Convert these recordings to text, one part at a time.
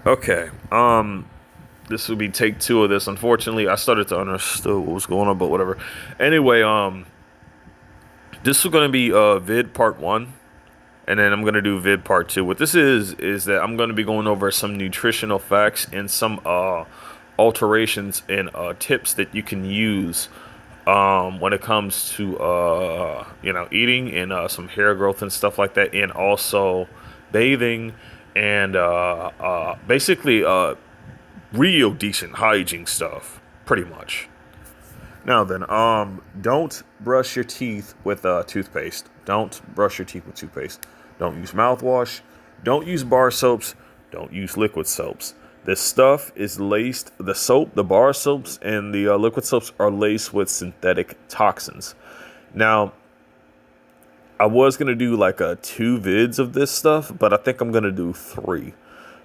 Okay. This will be take two of this. Unfortunately, I started to understand what was going on, but whatever. Anyway, this is gonna be vid part one, and then I'm gonna do vid part two. What this is that I'm gonna be going over some nutritional facts and some alterations and tips that you can use when it comes to eating and some hair growth and stuff like that, and also bathing and basically real decent hygiene stuff, pretty much. Now then, don't brush your teeth with toothpaste. Don't brush your teeth with toothpaste. Don't use mouthwash. Don't use bar soaps. Don't use liquid soaps. This stuff is laced. The soap, the bar soaps, and the liquid soaps are laced with synthetic toxins. Now, I was gonna do like two vids of this stuff, but I think I'm gonna do three.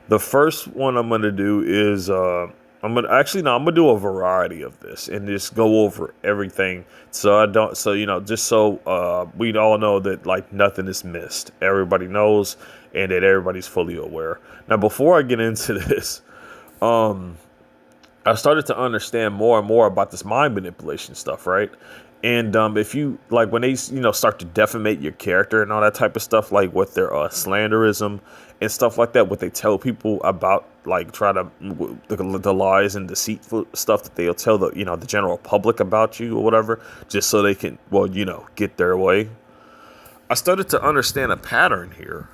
The first one I'm gonna do is I'm gonna actually no, I'm gonna do a variety of this and just go over everything. So I don't so just so we all know that like nothing is missed. Everybody knows and that everybody's fully aware. Now before I get into this, I started to understand more and more about this mind manipulation stuff, right? And if you like when they start to defamate your character and all that type of stuff, like with their slanderism and stuff like that, what they tell people about, like try to the lies and deceitful stuff that they'll tell the general public about you or whatever, just so they can get their way. I started to understand a pattern here.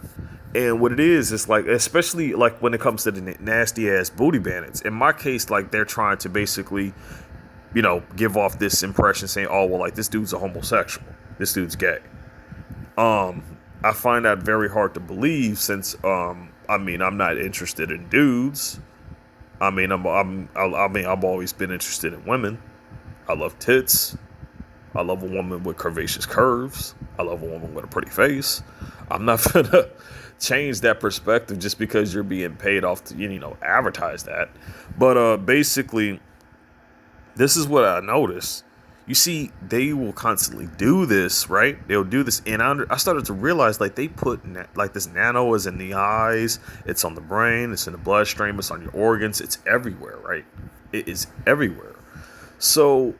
And what it is like, especially like when it comes to the nasty ass booty bandits. In my case, like they're trying to basically, give off this impression saying, oh, well, like this dude's a homosexual. This dude's gay. I find that very hard to believe since, I'm not interested in dudes. I've always been interested in women. I love tits. I love a woman with curvaceous curves. I love a woman with a pretty face. I'm not gonna change that perspective just because you're being paid off to advertise that. But basically, this is what I noticed. You see, they will constantly do this, right? They'll do this, and I started to realize like they put like this nano is in the eyes, it's on the brain, it's in the bloodstream, it's on your organs, it's everywhere, right? It is everywhere. So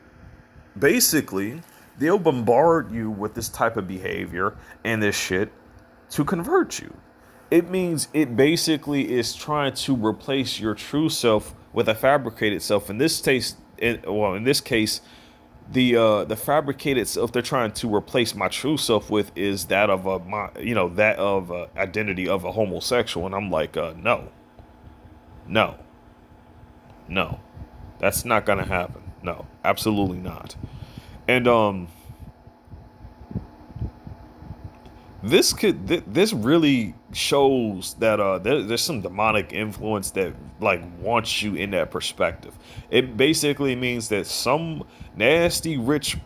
basically, they'll bombard you with this type of behavior and this shit to convert you. It means it basically is trying to replace your true self with a fabricated self. In this case, the fabricated self they're trying to replace my true self with is that of identity of a homosexual, and I'm like, no, no, no, that's not gonna happen. No, absolutely not. And this really shows that there's some demonic influence that like wants you in that perspective. It basically means that some nasty rich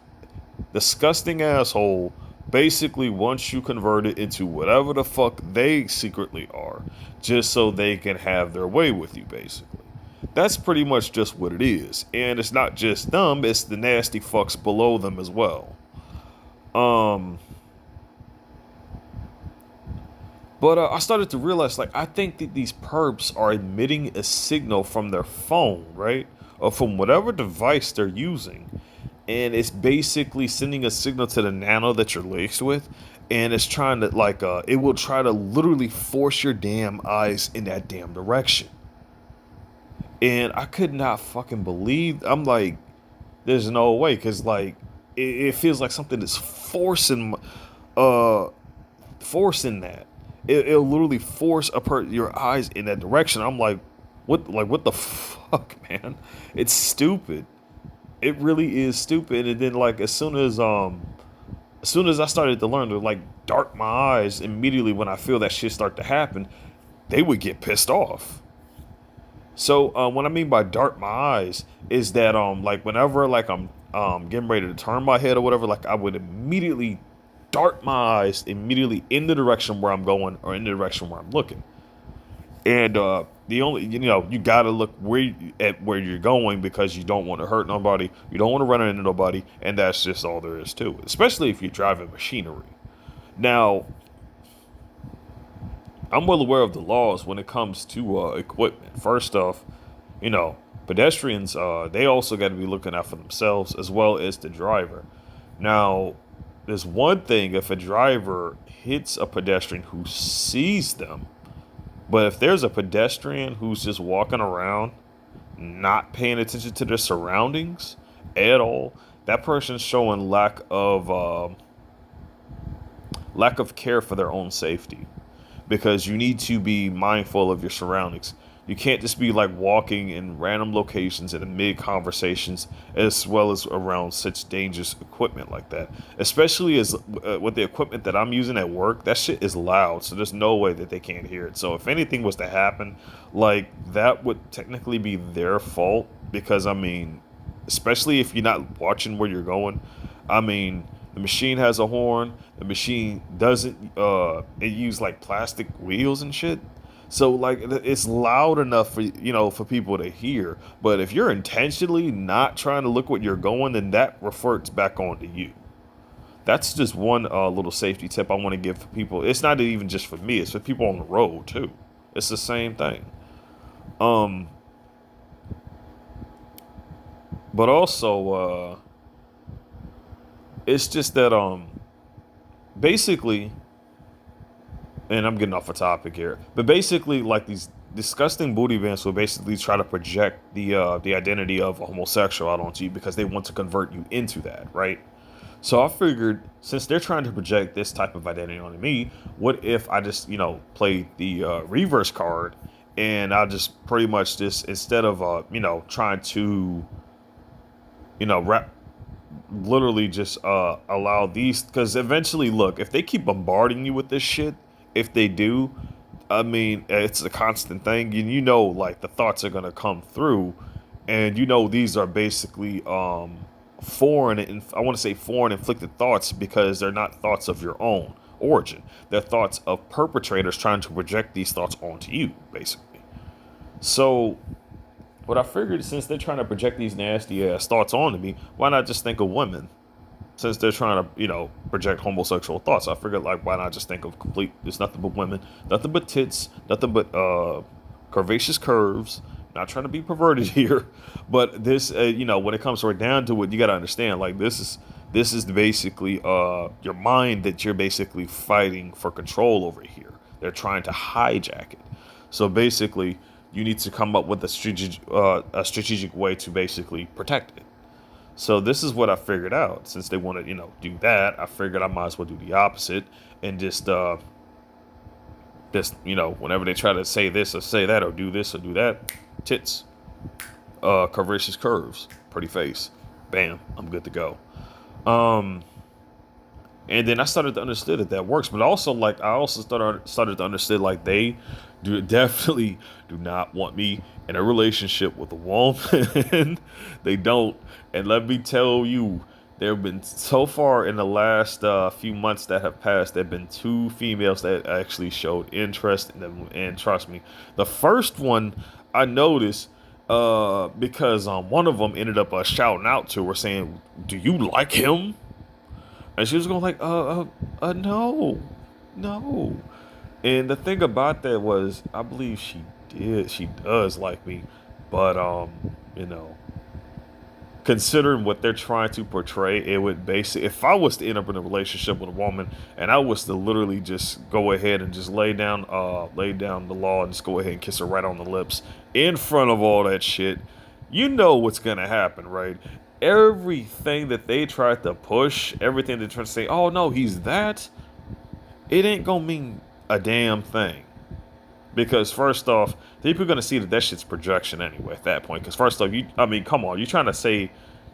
disgusting asshole basically wants you converted into whatever the fuck they secretly are, just so they can have their way with you, basically. That's pretty much just what it is. And it's not just them, it's the nasty fucks below them as well. Um But I started to realize, like, I think that these perps are emitting a signal from their phone, right? Or from whatever device they're using. And it's basically sending a signal to the nano that you're laced with. And it's trying to, like, it will try to literally force your damn eyes in that damn direction. And I could not fucking believe, I'm like, there's no way. Because, like, it feels like something is uh, forcing that. It'll literally force your eyes in that direction. I'm like, what the fuck, man? It's stupid. It really is stupid. And then like as soon as I started to learn to like dart my eyes immediately when I feel that shit start to happen, they would get pissed off. So what I mean by dart my eyes is that like whenever like I'm getting ready to turn my head or whatever, like I would immediately dart my eyes immediately in the direction where I'm going or in the direction where I'm looking. And the only you gotta look at where you're going because you don't want to hurt nobody, you don't want to run into nobody, and that's just all there is to it. Especially if you're driving machinery. Now, I'm well aware of the laws when it comes to equipment. First off, you know, pedestrians, they also got to be looking out for themselves as well as the driver. Now, there's one thing if a driver hits a pedestrian who sees them, but if there's a pedestrian who's just walking around, not paying attention to their surroundings at all, that person's showing lack of care for their own safety, because you need to be mindful of your surroundings. You can't just be like walking in random locations in mid conversations, as well as around such dangerous equipment like that. Especially as with the equipment that I'm using at work, that shit is loud, so there's no way that they can't hear it. So if anything was to happen, like that would technically be their fault, because I mean, especially if you're not watching where you're going. I mean, the machine has a horn. The machine doesn't. It use like plastic wheels and shit. So like it's loud enough for for people to hear. But if you're intentionally not trying to look what you're going, then that reverts back onto you. That's just one little safety tip I want to give for people. It's not even just for me. It's for people on the road too. It's the same thing. Um, but also, it's just that basically, and I'm getting off a topic here, but basically, like these disgusting booty bands will basically try to project the identity of a homosexual out onto you because they want to convert you into that, right? So I figured since they're trying to project this type of identity onto me, what if I just play the reverse card, and I just pretty much just instead of trying to wrap literally just allow these, because eventually, look, if they keep bombarding you with this shit, if they do, I mean, it's a constant thing, and like the thoughts are gonna come through, and these are basically foreign, and I want to say foreign inflicted thoughts, because they're not thoughts of your own origin. They're thoughts of perpetrators trying to project these thoughts onto you, basically. So what I figured, since they're trying to project these nasty ass thoughts onto me, why not just think of women? Since they're trying to, project homosexual thoughts, I figured, like, why not just think of complete, there's nothing but women, nothing but tits, nothing but curvaceous curves. Not trying to be perverted here, but this, when it comes right down to it, you got to understand, like, this is basically your mind that you're basically fighting for control over here. They're trying to hijack it. So basically, you need to come up with a strategic way to basically protect it. So this is what I figured out. Since they want to, do that, I figured I might as well do the opposite, and just whenever they try to say this or say that or do this or do that, tits, curvaceous curves, pretty face, bam, I'm good to go. Um, and then I started to understand that works, but also, like, I also started to understand, like, they do definitely do not want me in a relationship with a woman. They don't. And let me tell you, there have been, so far in the last few months that have passed, there have been two females that actually showed interest in them. And trust me, the first one I noticed because one of them ended up shouting out to her saying, "Do you like him?" And she was going like, no, no. And the thing about that was, I believe she does like me, but you know, considering what they're trying to portray, it would basically, if I was to end up in a relationship with a woman and I was to literally just go ahead and just lay down the law and just go ahead and kiss her right on the lips in front of all that shit, you know what's gonna happen, right? Everything that they tried to push, everything they tried to say, oh no, he's that, it ain't gonna mean a damn thing. Because first off, people are gonna see that shit's projection anyway at that point. Because first off, I mean, come on, you're trying to say,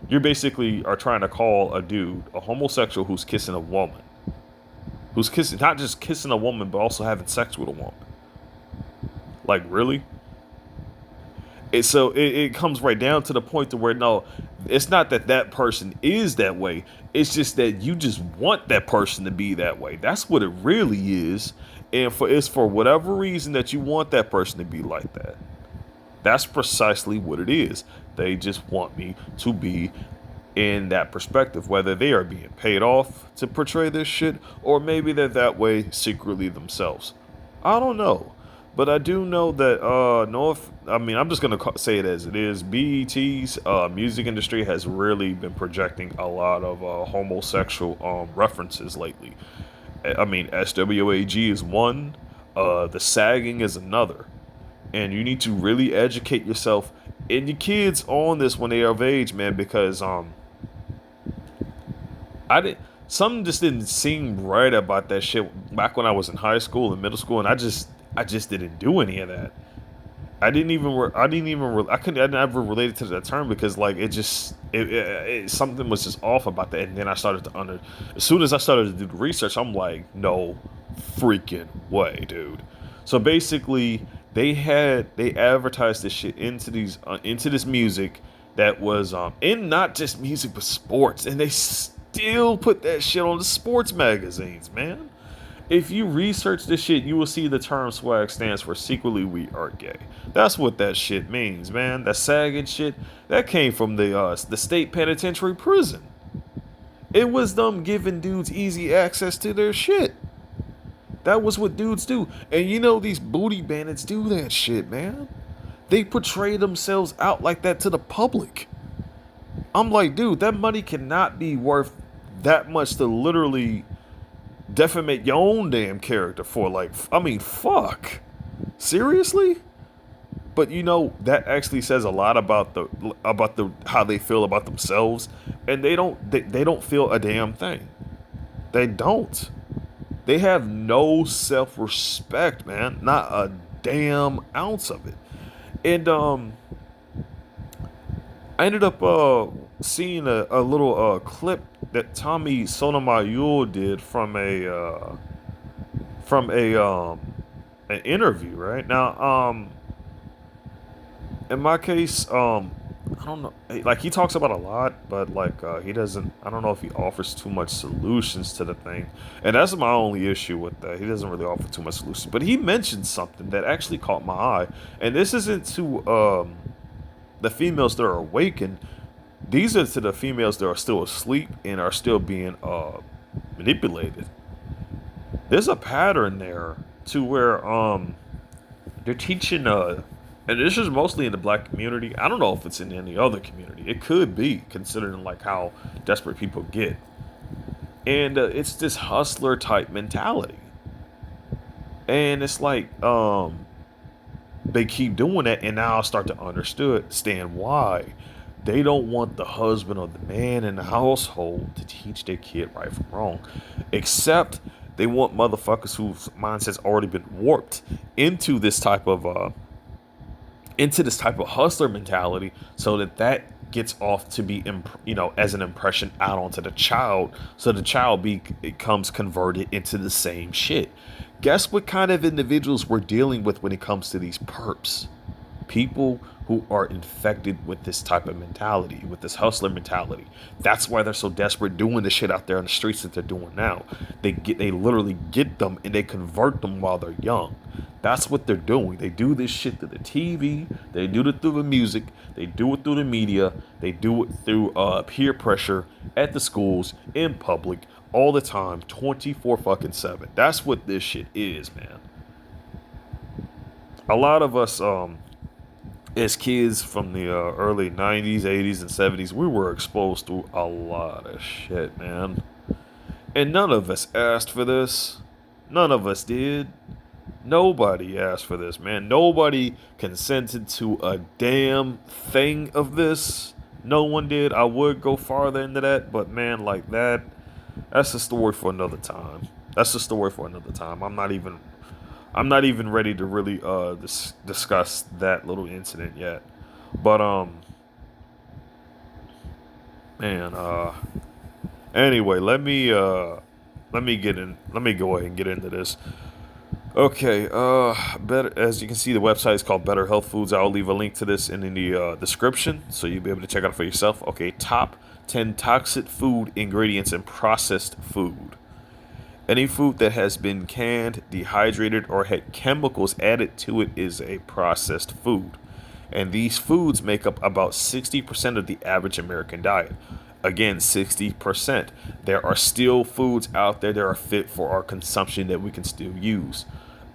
you basically are trying to call a dude a homosexual who's kissing a woman, who's kissing, not just kissing a woman, but also having sex with a woman. Like, really? So it comes right down to the point to where, no, it's not that that person is that way. It's just that you just want that person to be that way. That's what it really is. And it's for whatever reason that you want that person to be like that. That's precisely what it is. They just want me to be in that perspective, whether they are being paid off to portray this shit, or maybe they're that way secretly themselves. I don't know, but I do know that North. I mean, I'm just gonna say it as it is. BET's music industry has really been projecting a lot of homosexual references lately. I mean, SWAG is one. The sagging is another, and you need to really educate yourself and your kids on this when they are of age, man, because I did something just didn't seem right about that shit back when I was in high school and middle school, and I just didn't do any of that. I couldn't, I never related to that term because like something was just off about that, and then I started to as soon as I started to do the research, I'm like, no freaking way, dude. So basically, they advertised this shit into this music that was in not just music but sports, and they still put that shit on the sports magazines, man. If you research this shit, you will see the term swag stands for secretly we are gay. That's what that shit means, man. That sagging shit that came from the state penitentiary prison. It was them giving dudes easy access to their shit. That was what dudes do. And you know these booty bandits do that shit, man. They portray themselves out like that to the public. I'm like, dude, that money cannot be worth that much to literally defamate your own damn character for. Like, I mean, fuck. Seriously? But you know that actually says a lot about the how they feel about themselves, and they don't feel a damn thing. They don't. They have no self-respect, man. Not a damn ounce of it. And I ended up seeing a little clip that Tommy Sotomayor did from a an interview. Right now, in my case, I don't know. Like he talks about a lot, but like he doesn't. I don't know if he offers too much solutions to the thing, and that's my only issue with that. He doesn't really offer too much solutions. But he mentioned something that actually caught my eye, and this isn't to the females that are awakened. These are to the females that are still asleep and are still being manipulated. There's a pattern there to where they're teaching and this is mostly in the black community. I don't know if it's in any other community. It could be, considering like how desperate people get. And it's this hustler type mentality. And it's like they keep doing that, and now I start to understand why. They don't want the husband or the man in the household to teach their kid right from wrong. Except they want motherfuckers whose mindset's already been warped into this type of hustler mentality, so that gets off to be as an impression out onto the child, so the child becomes converted into the same shit. Guess what kind of individuals we're dealing with when it comes to these perps? People who are infected with this type of mentality, with this hustler mentality. That's why they're so desperate doing the shit out there on the streets that they're doing now. They literally get them and they convert them while they're young. That's what they're doing. They do this shit through the TV. They do it through the music. They do it through the media. They do it through peer pressure at the schools, in public, all the time, 24 fucking 7. That's what this shit is, man. A lot of us, as kids from the early 90s, 80s, and 70s, we were exposed to a lot of shit, man. And none of us asked for this. None of us did. Nobody asked for this, man. Nobody consented to a damn thing of this. No one did. I would go farther into that, but man, like that's a story for another time. That's a story for another time. I'm not even ready to really discuss that little incident yet. But man, anyway, let me go ahead and get into this. Okay, better, as you can see, the website is called Better Health Foods. I'll leave a link to this in the description, so you'll be able to check it out for yourself. Okay, top 10 toxic food ingredients in processed food. Any food that has been canned, dehydrated, or had chemicals added to it is a processed food. And these foods make up about 60% of the average American diet. Again, 60%. There are still foods out there that are fit for our consumption that we can still use.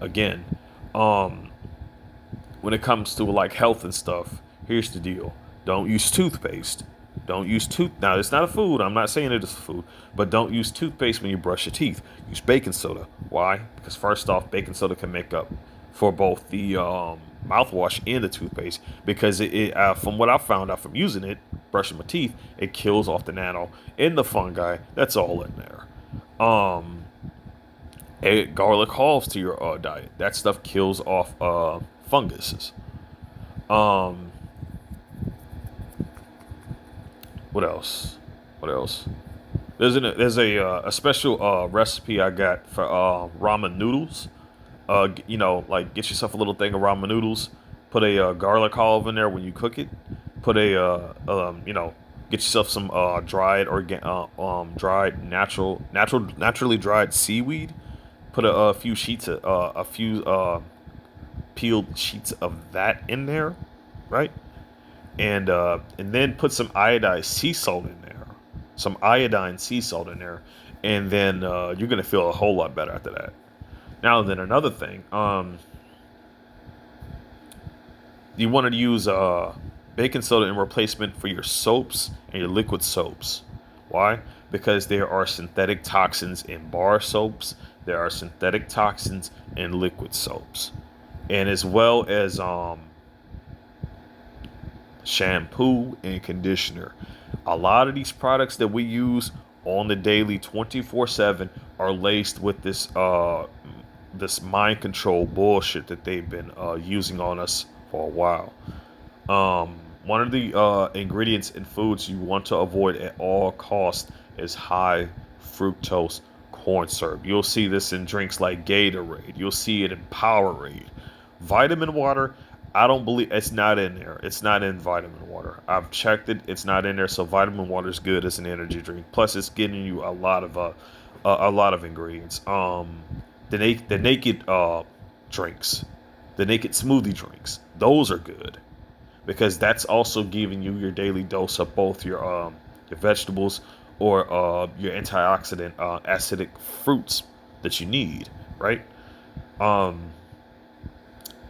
Again, um, when it comes to like health and stuff, here's the deal. Don't use toothpaste. Don't use tooth. Now, it's not a food. I'm not saying it is a food, but don't use toothpaste when you brush your teeth. Use baking soda. Why? Because first off, baking soda can make up for both the mouthwash and the toothpaste. Because from what I found out from using it, brushing my teeth, it kills off the nano and the fungi. That's all in there. Um, Add garlic halves to your diet. That stuff kills off funguses. Um, what else? What else? There's a special recipe I got for ramen noodles. Like get yourself a little thing of ramen noodles. Put a garlic olive in there when you cook it. Put a get yourself some dried naturally dried seaweed. Put a few sheets of a few peeled sheets of that in there, right? And then put some iodized sea salt in there, some iodine sea salt in there, and then you're gonna feel a whole lot better after that. Now then, another thing, you want to use baking soda in replacement for your soaps and your liquid soaps. Why? Because there are synthetic toxins in bar soaps. There are synthetic toxins in liquid soaps, and as well as shampoo and conditioner. A lot of these products that we use on the daily 24/7 are laced with this mind control bullshit that they've been using on us for a while. One of the ingredients in foods you want to avoid at all costs is high fructose corn syrup. You'll see this in drinks like Gatorade. You'll see it in Powerade. Vitamin water, I don't believe it's not in there. It's not in vitamin water. I've checked it. It's not in there. So vitamin water is good as an energy drink. Plus, it's getting you a lot of ingredients. The naked drinks, the naked smoothie drinks, those are good because that's also giving you your daily dose of both your vegetables or your antioxidant acidic fruits that you need, right? Um,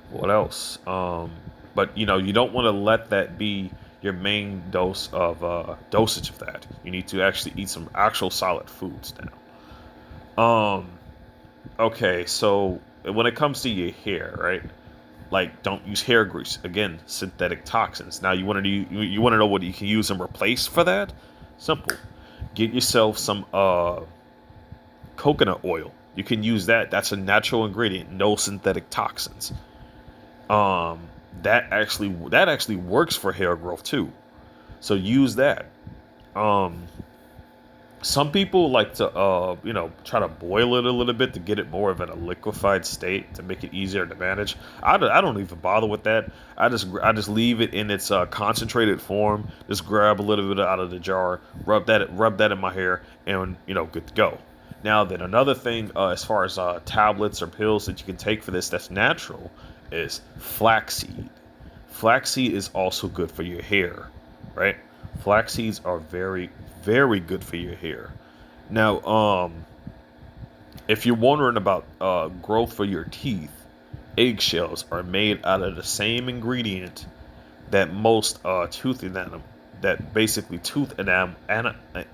what else? But you don't want to let that be your main dosage of that. You need to actually eat some actual solid foods now. Okay, so when it comes to your hair, right? Like, don't use hair grease. Again, synthetic toxins. Now, you want to know what you can use and replace for that? Simple. Get yourself some coconut oil. You can use that. That's a natural ingredient. No synthetic toxins. Um, that actually works for hair growth too. So use that. Um, some people like to try to boil it a little bit to get it more of in a liquefied state to make it easier to manage. I don't even bother with that. I just leave it in its concentrated form. Just grab a little bit out of the jar, rub that in my hair, and good to go. Now then, another thing as far as tablets or pills that you can take for this that's natural is flaxseed. Flaxseed is also good for your hair, right? Flax seeds are very, very good for your hair. Now, if you're wondering about growth for your teeth, eggshells are made out of the same ingredient that most tooth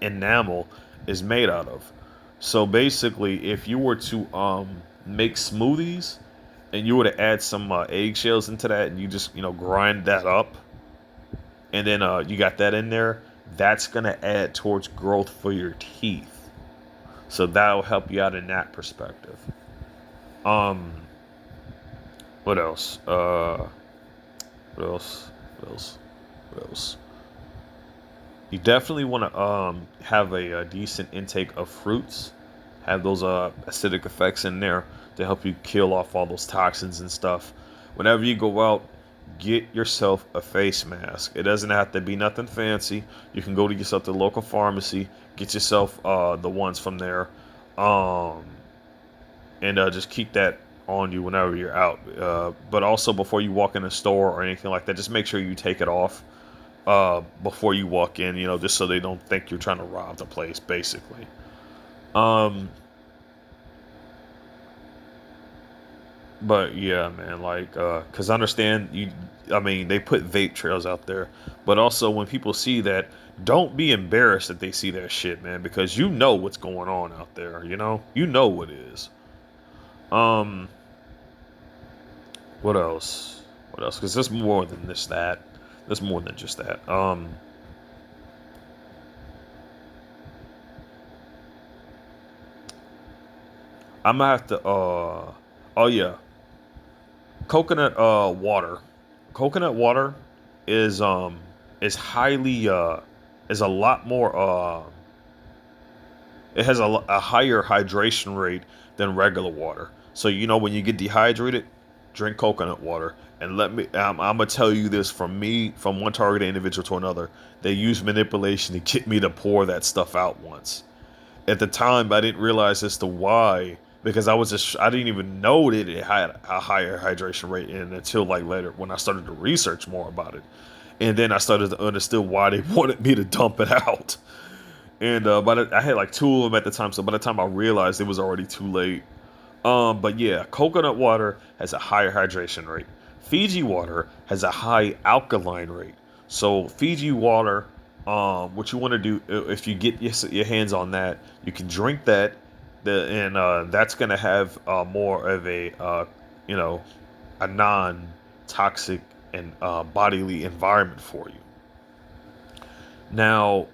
enamel is made out of. So basically, if you were to make smoothies and you were to add some eggshells into that and you just grind that up and then you got that in there, that's gonna add towards growth for your teeth. So that'll help you out in that perspective. Um, what else? What else? What else? What else? You definitely want to have a decent intake of fruits. Have those acidic effects in there to help you kill off all those toxins and stuff. Whenever you go out, get yourself a face mask. It doesn't have to be nothing fancy. You can go to yourself to the local pharmacy, get yourself the ones from there, um, and just keep that on you whenever you're out. But also before you walk in a store or anything like that, just make sure you take it off before you walk in. Just so they don't think you're trying to rob the place, basically. Um, But yeah, man, like, cause I understand you. I mean, they put vape trails out there, but also when people see that, don't be embarrassed that they see that shit, man, because you know what's going on out there. You know what it is. Um, what else? What else? Because there's more than this that. There's more than just that. I'm gonna have to. Oh yeah, coconut water. Coconut water is highly is a lot more it has a higher hydration rate than regular water. So when you get dehydrated, drink coconut water. And I'm gonna tell you this from one targeted individual to another. They use manipulation to get me to pour that stuff out once. At the time, I didn't realize as to why, because I didn't even know that it had a higher hydration rate in it until like later when I started to research more about it. And then I started to understand why they wanted me to dump it out. And I had like two of them at the time, so by the time I realized it was already too late. But yeah, coconut water has a higher hydration rate. Fiji water has a high alkaline rate. So Fiji water, what you want to do if you get your hands on that, you can drink that, and that's gonna have more of you know, a non-toxic and bodily environment for you. Now,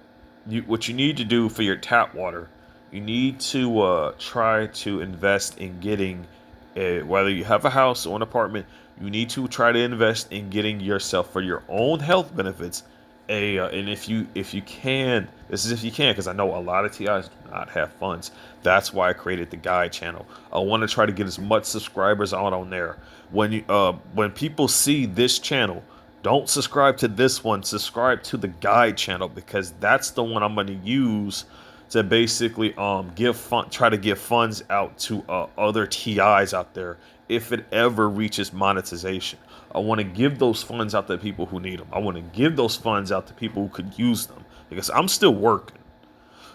what you need to do for your tap water, you need to try to invest in getting, whether you have a house or an apartment, you need to try to invest in getting yourself for your own health benefits. And if you can, this is if you can, because I know a lot of TIs do not have funds. That's why I created the guide channel. I want to try to get as much subscribers out on there. When people see this channel, don't subscribe to this one. Subscribe to the guide channel because that's the one I'm going to use to basically try to give funds out to other TIs out there if it ever reaches monetization. I want to give those funds out to people who need them. I want to give those funds out to people who could use them because I'm still working,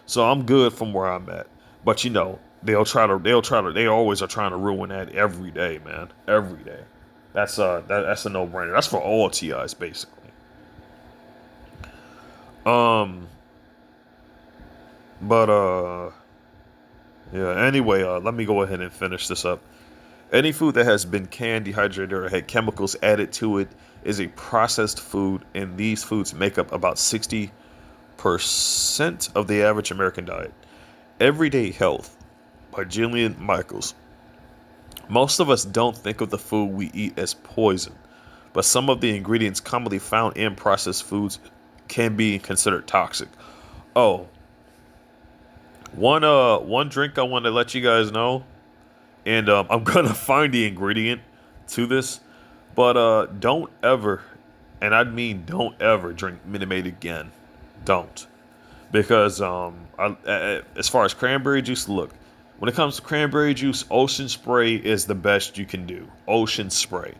so I'm good from where I'm at. But they always are trying to ruin that every day, man, every day. That's a no brainer. That's for all TIs basically. Um, but yeah. Anyway, let me go ahead and finish this up. Any food that has been canned, dehydrated, or had chemicals added to it is a processed food, and these foods make up about 60% of the average American diet. Everyday Health by Jillian Michaels. Most of us don't think of the food we eat as poison, but some of the ingredients commonly found in processed foods can be considered toxic. Oh, one drink I want to let you guys know, and I'm gonna find the ingredient to this, but don't ever, and I mean don't ever drink Minute Maid again. Don't, because as far as cranberry juice, look, when it comes to cranberry juice, Ocean Spray is the best you can do. Ocean Spray.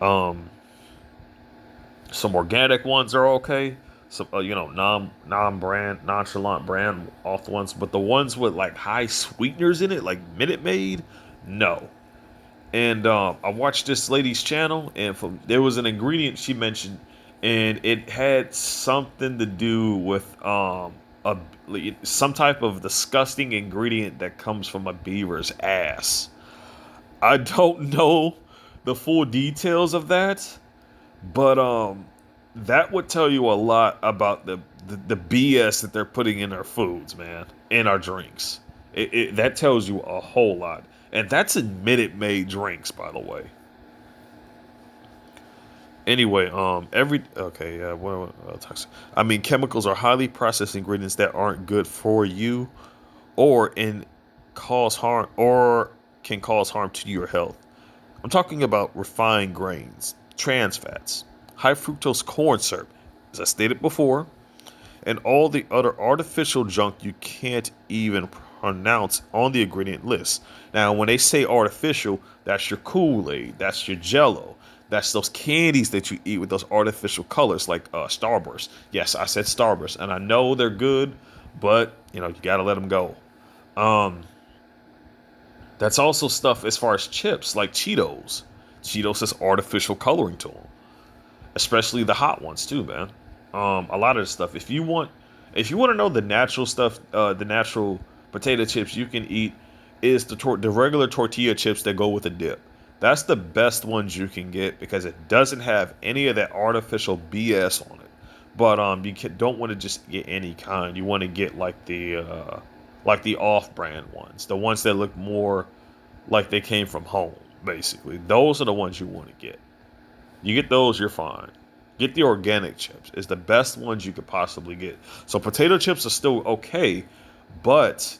Um, some organic ones are okay. Some non brand nonchalant brand off the ones, but the ones with like high sweeteners in it, like Minute Maid, no. And I watched this lady's channel, and there was an ingredient she mentioned, and it had something to do with a some type of disgusting ingredient that comes from a beaver's ass. I don't know the full details of that, but that would tell you a lot about the BS that they're putting in our foods, man, in our drinks. That tells you a whole lot, and that's in Minute Maid drinks, by the way. Anyway, every okay, yeah, toxic. I mean, chemicals are highly processed ingredients that aren't good for you, or in cause harm or can cause harm to your health. I'm talking about refined grains, trans fats, high fructose corn syrup, as I stated before, and all the other artificial junk you can't even pronounce on the ingredient list. Now, when they say artificial, that's your Kool-Aid, that's your Jello, that's those candies that you eat with those artificial colors, like Starburst. Yes, I said Starburst, and I know they're good, but you gotta let them go. Um, That's also stuff as far as chips like Cheetos. Cheetos has artificial coloring to them, especially the hot ones too, man. A lot of the stuff. If you want to know the natural stuff, the natural potato chips you can eat is the regular tortilla chips that go with a dip. That's the best ones you can get because it doesn't have any of that artificial BS on it. But don't want to just get any kind. You want to get like the off-brand ones, the ones that look more like they came from home. Basically, those are the ones you want to get. You get those, you're fine. Get the organic chips. It's the best ones you could possibly get. So potato chips are still okay, but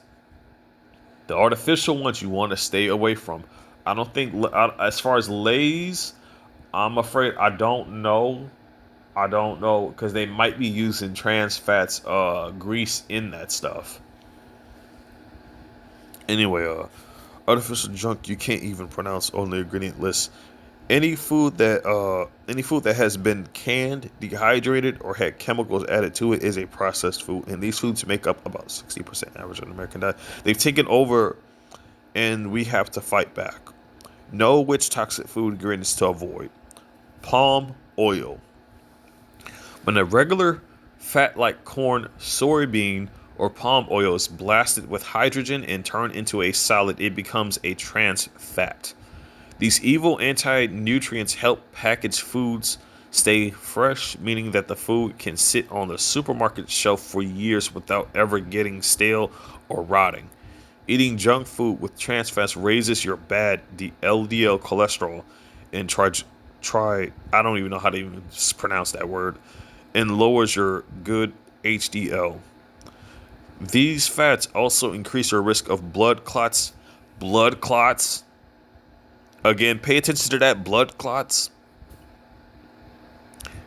the artificial ones you want to stay away from. I don't think as far as Lay's, I'm afraid I don't know. I don't know because they might be using trans fats, grease in that stuff. Anyway, artificial junk you can't even pronounce on the ingredient list. Any food that has been canned, dehydrated, or had chemicals added to it is a processed food, and these foods make up about 60% average of the American diet. They've taken over, and we have to fight back. Know which toxic food ingredients to avoid. Palm oil. When a regular fat like corn, soybean, or palm oil is blasted with hydrogen and turned into a solid, it becomes a trans fat. These evil anti nutrients help packaged foods stay fresh, meaning that the food can sit on the supermarket shelf for years without ever getting stale or rotting. Eating junk food with trans fats raises your bad LDL cholesterol and try I don't even know how to even pronounce that word and lowers your good HDL. These fats also increase your risk of blood clots. Blood clots. Again, pay attention to that blood clots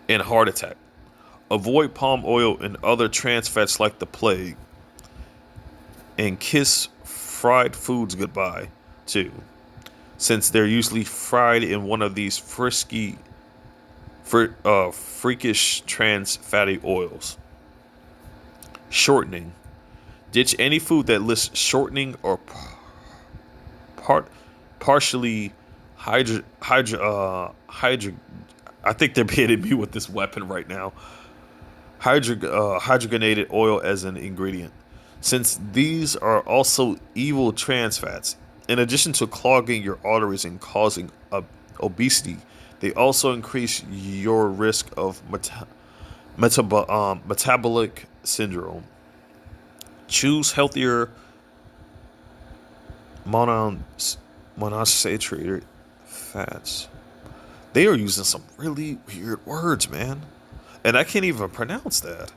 and heart attack. Avoid palm oil and other trans fats like the plague. And kiss fried foods goodbye, too, since they're usually fried in one of these freakish trans fatty oils. Shortening. Ditch any food that lists shortening or part partially hydro. I think they're hitting me with this weapon right now. Hydrogenated oil as an ingredient, since these are also evil trans fats. In addition to clogging your arteries and causing obesity, they also increase your risk of metabolic syndrome. Choose healthier mono- monosaturated fats. They are using some really weird words, man. And I can't even pronounce that.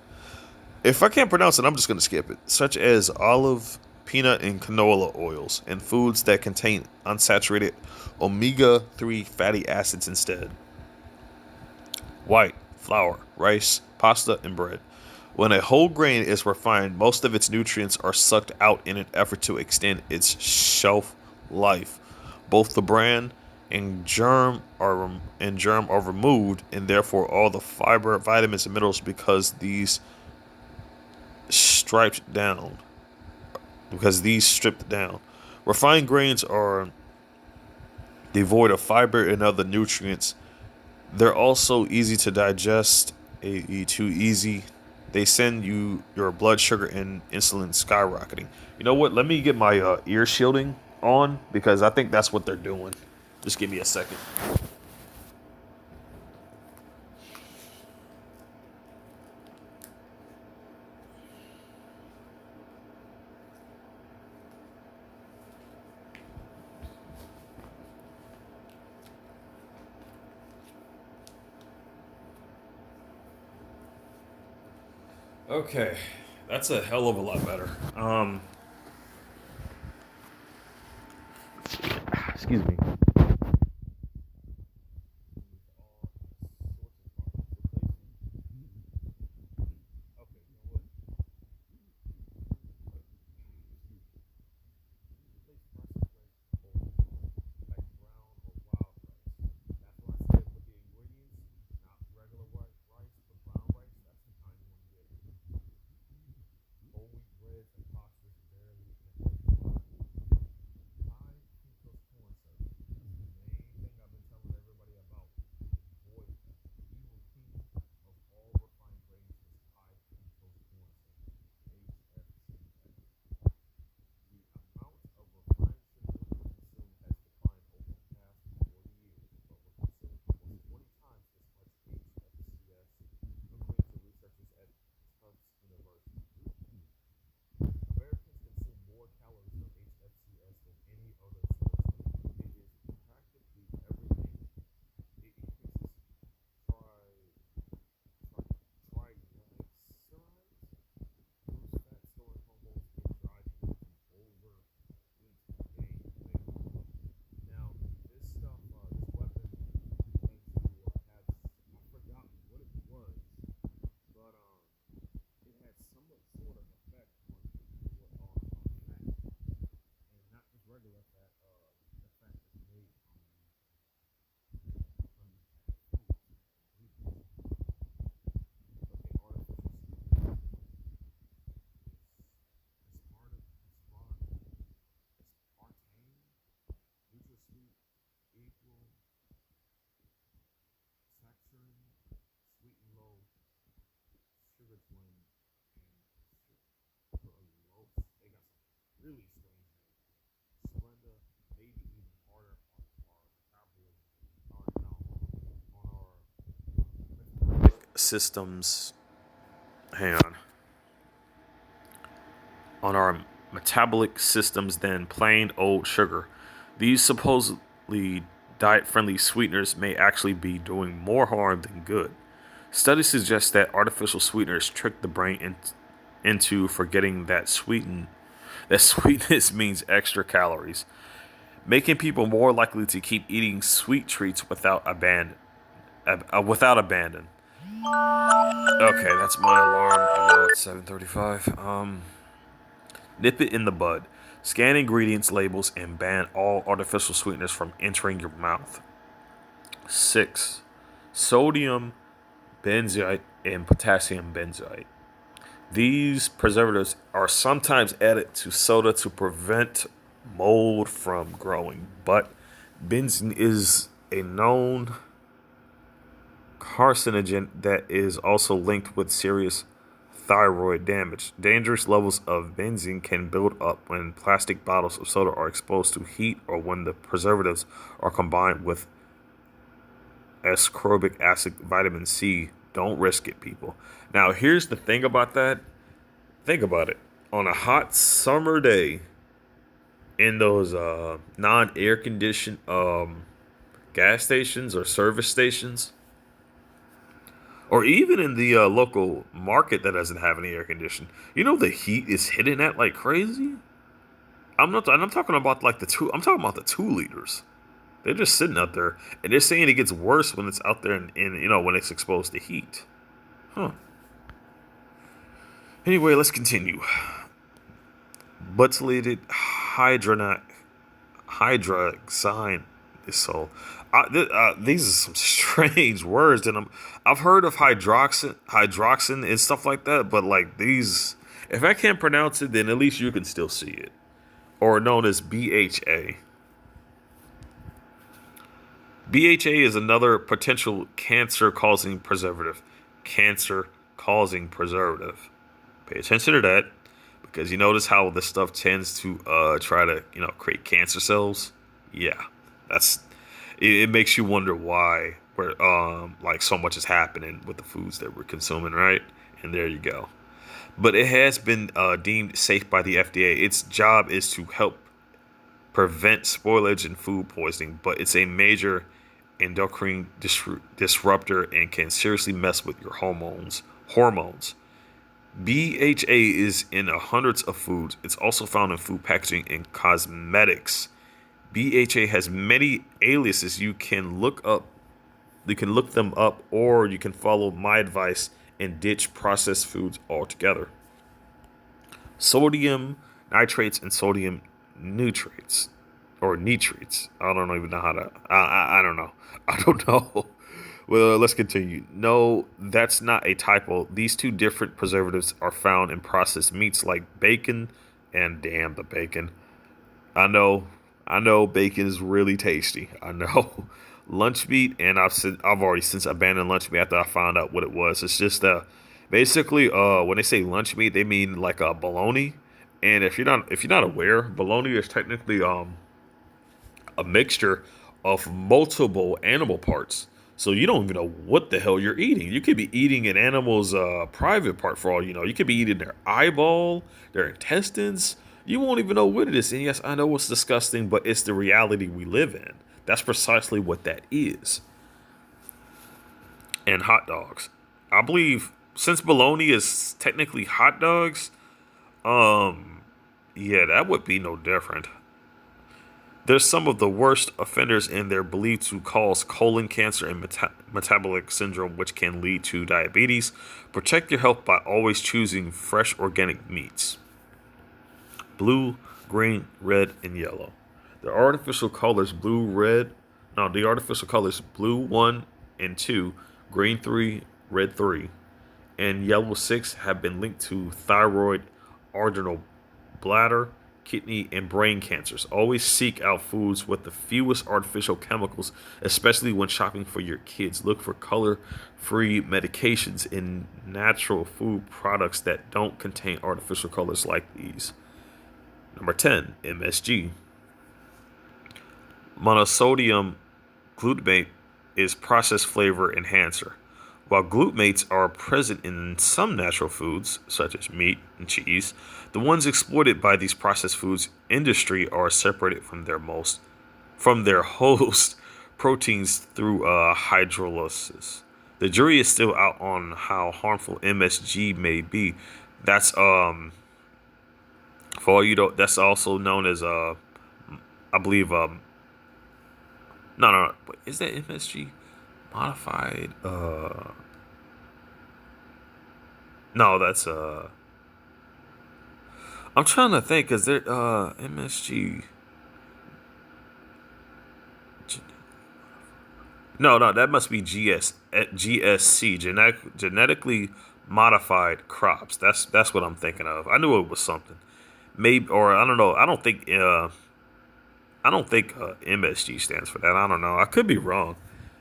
If I can't pronounce it, I'm just going to skip it. Such as olive, peanut, and canola oils, and foods that contain unsaturated omega 3 fatty acids instead. White, flour, rice, pasta, and bread. When a whole grain is refined, most of its nutrients are sucked out in an effort to extend its shelf life. Both the bran and germ are removed, and therefore all the fiber, vitamins, and minerals striped down. Because these stripped down, refined grains are devoid of fiber and other nutrients. They're also easy to digest, too easy. They send your blood sugar and insulin skyrocketing. You know what? Let me get my ear shielding on because I think that's what they're doing. Just give me a second. Okay, that's a hell of a lot better. Excuse me. systems. Hang on our metabolic systems than plain old sugar. These supposedly diet-friendly sweeteners may actually be doing more harm than good. Studies suggest that artificial sweeteners trick the brain into forgetting that sweetness means extra calories, making people more likely to keep eating sweet treats without abandon. Okay, that's my alarm. I know it's 7:35. Nip it in the bud. Scan ingredients labels and ban all artificial sweeteners from entering your mouth. 6. Sodium benzoate and potassium benzoate. These preservatives are sometimes added to soda to prevent mold from growing, but benzene is a known carcinogen that is also linked with serious thyroid damage. Dangerous levels of benzene can build up when plastic bottles of soda are exposed to heat or when the preservatives are combined with ascorbic acid, vitamin C. Don't risk it, people. Now, here's the thing about that. Think about it. On a hot summer day in those non-air conditioned gas stations or service stations, or even in the local market that doesn't have any air conditioning, the heat is hitting that like crazy. I'm talking about like the two. I'm talking about the 2 liters. They're just sitting out there, and they're saying it gets worse when it's out there and when it's exposed to heat. Huh. Anyway, let's continue. Butylated hydroxyl. These are some strange words, and I've heard of hydroxin and stuff like that, but like these, if I can't pronounce it, then at least you can still see it, or known as BHA. BHA is another potential cancer-causing preservative. Cancer-causing preservative. Pay attention to that, because you notice how this stuff tends to try to create cancer cells. Yeah, it makes you wonder why like so much is happening with the foods that we're consuming, right? And there you go. But it has been deemed safe by the FDA. Its job is to help prevent spoilage and food poisoning, but it's a major endocrine disruptor and can seriously mess with your hormones. BHA is in hundreds of foods. It's also found in food packaging and cosmetics. BHA has many aliases. You can look them up, or you can follow my advice and ditch processed foods altogether. Sodium nitrates and sodium nitrates, or nitrates. I don't even know how to. I don't know. I don't know. Well, let's continue. No, that's not a typo. These 2 different preservatives are found in processed meats like bacon, and damn the bacon. I know bacon is really tasty. I know. Lunch meat, and I've already since abandoned lunch meat after I found out what it was. It's just basically when they say lunch meat, they mean like a bologna. And if you're not aware, bologna is technically a mixture of multiple animal parts. So you don't even know what the hell you're eating. You could be eating an animal's private part for all you know. You could be eating their eyeball, their intestines. You won't even know what it is. And yes, I know it's disgusting, but it's the reality we live in. That's precisely what that is. And hot dogs. I believe since bologna is technically hot dogs, yeah, that would be no different. There's some of the worst offenders in there believed to cause colon cancer and metabolic syndrome, which can lead to diabetes. Protect your health by always choosing fresh organic meats. Blue, green, red, and yellow. The artificial colors blue 1 and 2, green 3, red 3, and yellow 6 have been linked to thyroid, adrenal, bladder, kidney, and brain cancers. Always seek out foods with the fewest artificial chemicals, especially when shopping for your kids. Look for color-free medications in natural food products that don't contain artificial colors like these. Number 10, MSG. Monosodium glutamate is processed flavor enhancer. While glutamates are present in some natural foods, such as meat and cheese, the ones exploited by these processed foods industry are separated from their host proteins through hydrolysis. The jury is still out on how harmful MSG may be. That's for all you don't. That's also known as I believe no, but is that MSG modified? No, that's I'm trying to think. Is there MSG? No, that must be GSC, genetically modified crops. That's what I'm thinking of. I knew it was something. Maybe, or I don't know. I don't think MSG stands for that. I don't know. I could be wrong.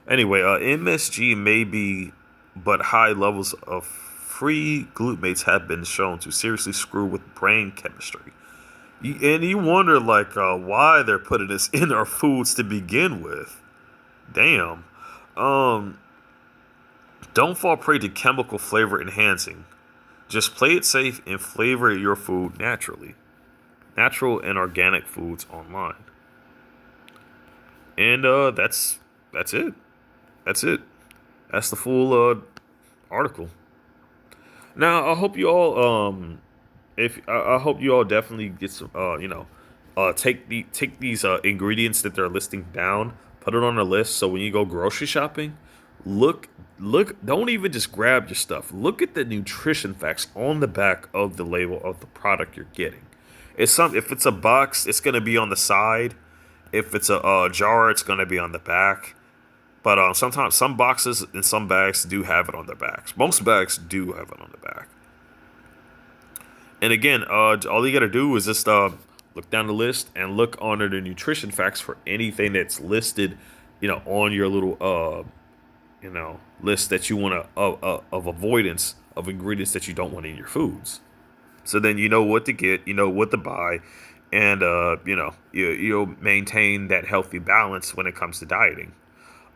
Anyway, MSG may be, but high levels of free glutamates have been shown to seriously screw with brain chemistry. And you wonder, like, why they're putting this in our foods to begin with. Damn. Um, don't fall prey to chemical flavor enhancing. Just play it safe and flavor your food naturally. Natural and organic foods online. And that's it. That's it. That's the full article. Now I hope you all if I hope you all definitely get some take these ingredients that they're listing down, put it on a list so when you go grocery shopping, look don't even just grab your stuff. Look at the nutrition facts on the back of the label of the product you're getting. If it's a box, it's gonna be on the side. If it's a jar, it's gonna be on the back. But sometimes some boxes and some bags do have it on their backs. Most bags do have it on the back. And again, all you got to do is just look down the list and look under the nutrition facts for anything that's listed, on your little list that you want to of avoidance of ingredients that you don't want in your foods. So then you know what to get, you know what to buy, and you'll maintain that healthy balance when it comes to dieting.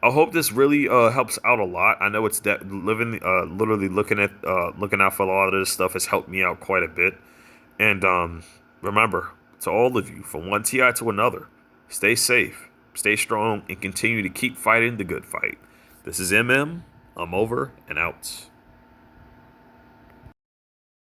I hope this really helps out a lot. I know it's literally looking out for a lot of this stuff has helped me out quite a bit. And remember, to all of you, from one TI to another, stay safe, stay strong, and continue to keep fighting the good fight. This is MM. I'm over and out.